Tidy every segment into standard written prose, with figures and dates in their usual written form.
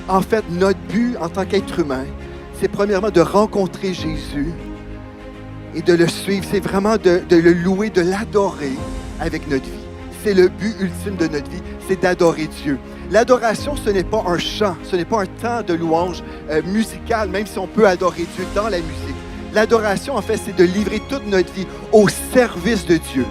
En fait, notre but en tant qu'être humain, c'est premièrement de rencontrer Jésus et de le suivre. C'est vraiment de le louer, de l'adorer avec notre vie. C'est le but ultime de notre vie, c'est d'adorer Dieu. L'adoration, ce n'est pas un chant, ce n'est pas un temps de louange musical, même si on peut adorer Dieu dans la musique. L'adoration, en fait, c'est de livrer toute notre vie au service de Dieu.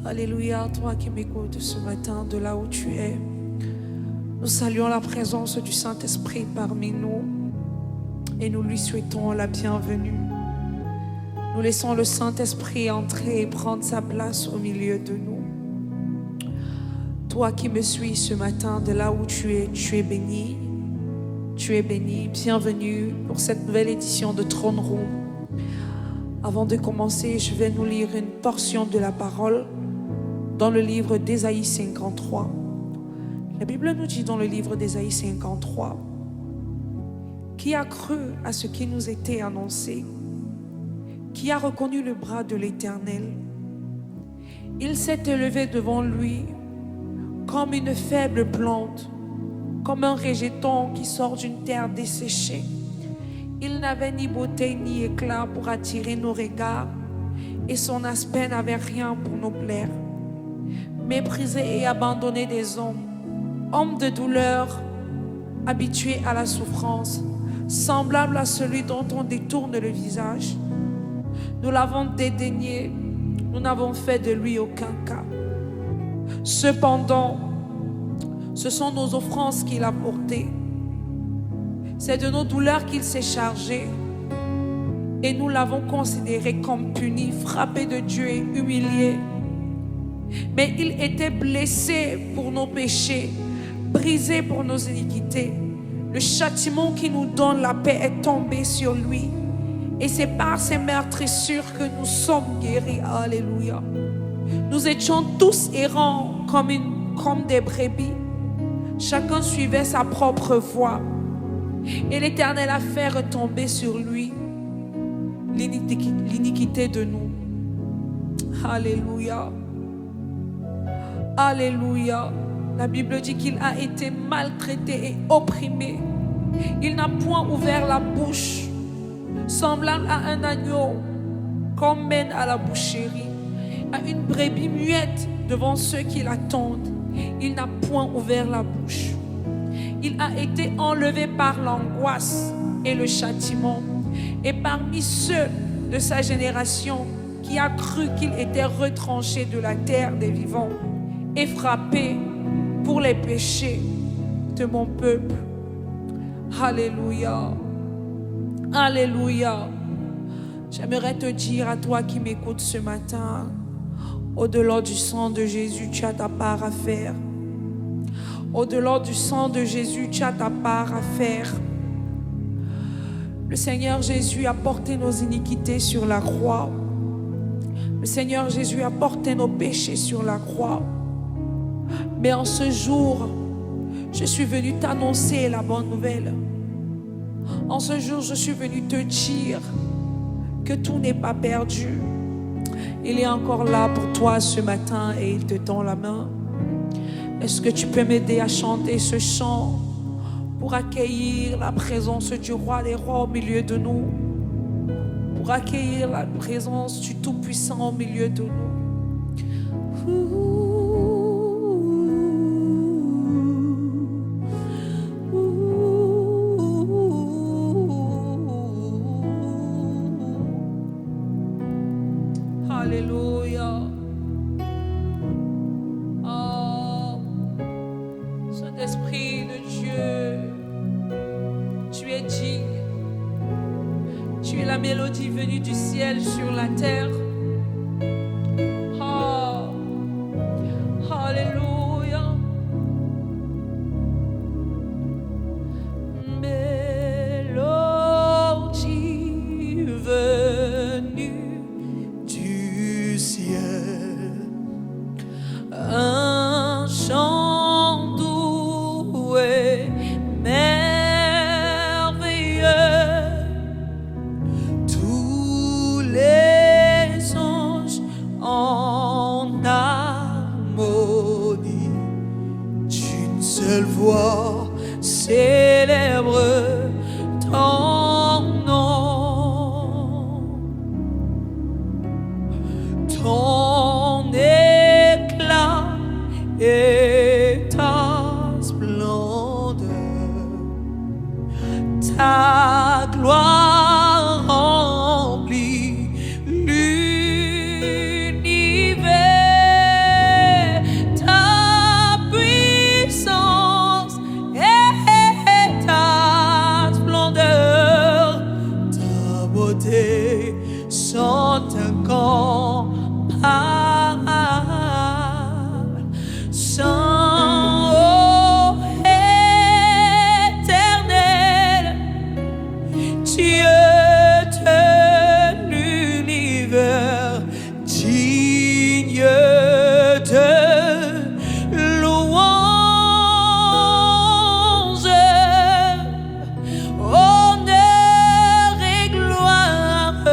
Alléluia, toi qui m'écoutes ce matin de là où tu es. Nous saluons la présence du Saint-Esprit parmi nous et nous lui souhaitons la bienvenue. Nous laissons le Saint-Esprit entrer et prendre sa place au milieu de nous. Toi qui me suis ce matin de là où tu es béni. Tu es béni. Bienvenue pour cette nouvelle édition de Throne Room. Avant de commencer, je vais nous lire une portion de la parole dans le livre d'Ésaïe 53. La Bible nous dit dans le livre d'Ésaïe 53, qui a cru à ce qui nous était annoncé, qui a reconnu le bras de l'Éternel. Il s'est élevé devant lui comme une faible plante, comme un rejeton qui sort d'une terre desséchée. Il n'avait ni beauté ni éclat pour attirer nos regards, et son aspect n'avait rien pour nous plaire. Méprisé et abandonné des hommes, homme de douleur, habitué à la souffrance, semblable à celui dont on détourne le visage. Nous l'avons dédaigné, nous n'avons fait de lui aucun cas. Cependant, ce sont nos offenses qu'il a portées. C'est de nos douleurs qu'il s'est chargé. Et nous l'avons considéré comme puni, frappé de Dieu et humilié. Mais il était blessé pour nos péchés, brisé pour nos iniquités. Le châtiment qui nous donne la paix est tombé sur lui. Et c'est par ses meurtrissures que nous sommes guéris. Alléluia. Nous étions tous errants comme des brebis. Chacun suivait sa propre voie. Et l'Éternel a fait retomber sur lui l'iniquité de nous. Alléluia. Alléluia. La Bible dit qu'il a été maltraité et opprimé. Il n'a point ouvert la bouche, semblable à un agneau qu'on mène à la boucherie, à une brebis muette devant ceux qui l'attendent. Il n'a point ouvert la bouche. Il a été enlevé par l'angoisse et le châtiment. Et parmi ceux de sa génération qui a cru qu'il était retranché de la terre des vivants et frappé pour les péchés de mon peuple. Alléluia. Alléluia. J'aimerais te dire à toi qui m'écoutes ce matin, au-delà du sang de Jésus, tu as ta part à faire. Au-delà du sang de Jésus, tu as ta part à faire. Le Seigneur Jésus a porté nos iniquités sur la croix. Le Seigneur Jésus a porté nos péchés sur la croix. Mais en ce jour, je suis venu t'annoncer la bonne nouvelle. En ce jour, je suis venu te dire que tout n'est pas perdu. Il est encore là pour toi ce matin et il te tend la main. Est-ce que tu peux m'aider à chanter ce chant pour accueillir la présence du roi des rois au milieu de nous? Pour accueillir la présence du Tout-Puissant au milieu de nous. Alléluia. Oh, Saint-Esprit de Dieu, tu es digne. Tu es la mélodie venue du ciel sur la terre. Oh, alléluia. Mélodie venue du ciel. Un chant doux et merveilleux. Tous les anges en harmonie d'une seule voix célèbrent ton nom. Ton éclat et ta splendeur, ta gloire remplit l'univers, ta puissance et ta splendeur, ta beauté sont incomparables. Saint, ô éternel, Dieu de l'univers, digne de louange, honneur et gloire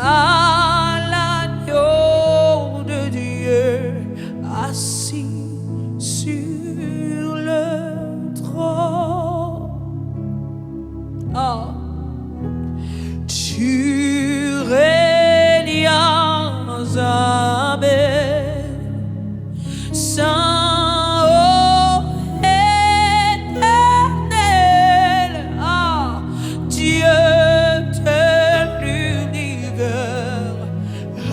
à l'agneau de Dieu assis sur le trône. Ah. Tu règnes, Amen. Saint, ô éternel, ah, Dieu de l'univers,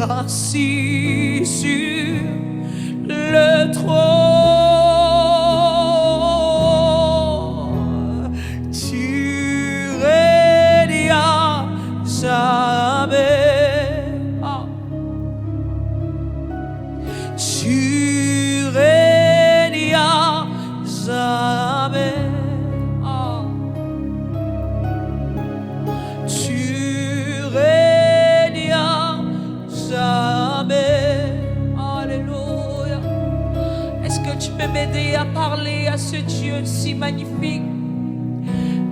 assis sur le trône. Tu règnes, Amen. Ah. Tu règnes, Amen. Ah. Tu règnes, Amen. Alléluia. Est-ce que tu peux m'aider à parler à ce Dieu si magnifique?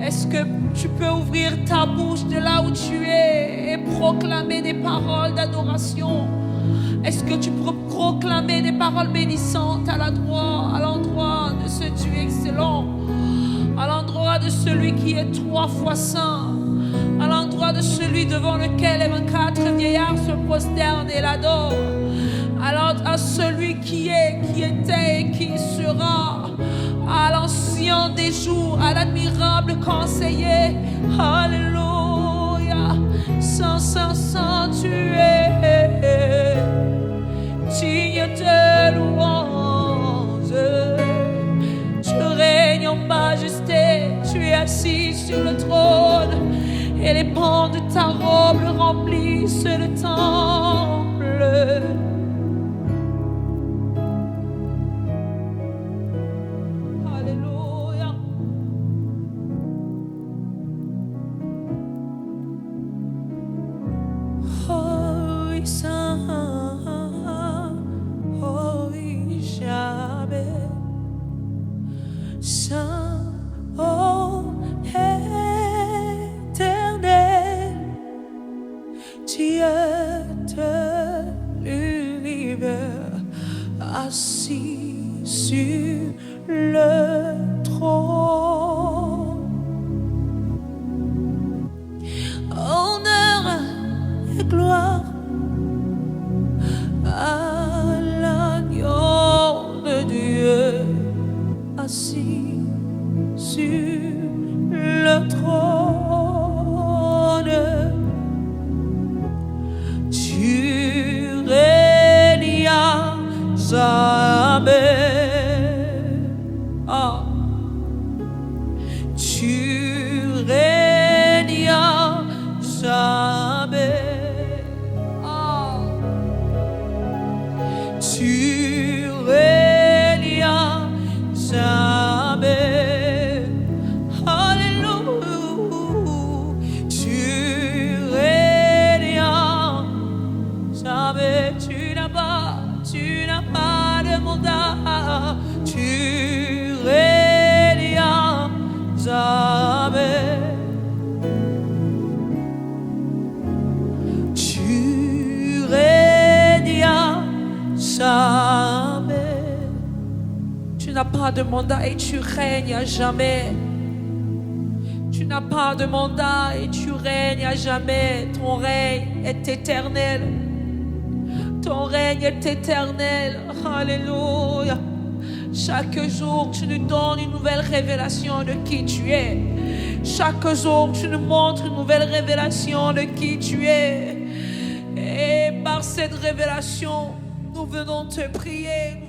Est-ce que tu peux ouvrir ta bouche de là où tu es et proclamer des paroles d'adoration? Est-ce que tu peux proclamer des paroles bénissantes à l'endroit de ce Dieu excellent, à l'endroit de celui qui est 3 fois saint, à l'endroit de celui devant lequel les 24 vieillards se prosternent et l'adorent, à celui qui est, qui était et qui sera, à l'ancien des jours, à l'admirable conseiller. Alléluia. Saint, Saint, Saint, tu es digne de louange. Tu règnes en majesté, tu es assis sur le trône, et les pans de ta robe remplissent le temple. Alléluia. Oh oui, Saint, oh oui, jamais. Saint, oh éternel, Dieu de l'univers, assis sur le trône. Honneur et gloire à l'agneau de Dieu, assis sur le trône. Tu règnes à jamais. Ah. Tu règnes à jamais. Ah. Tu règnes à jamais. Alléluia. Tu règnes à jamais. Tu n'as pas de mandat. Tu règnes à jamais. Tu règnes à jamais. Tu n'as pas de mandat et tu règnes à jamais. Tu n'as pas de mandat et tu règnes à jamais. Ton règne est éternel. Ton règne est éternel. Alléluia. Chaque jour, tu nous donnes une nouvelle révélation de qui tu es. Chaque jour, tu nous montres une nouvelle révélation de qui tu es. Et par cette révélation, nous venons te prier.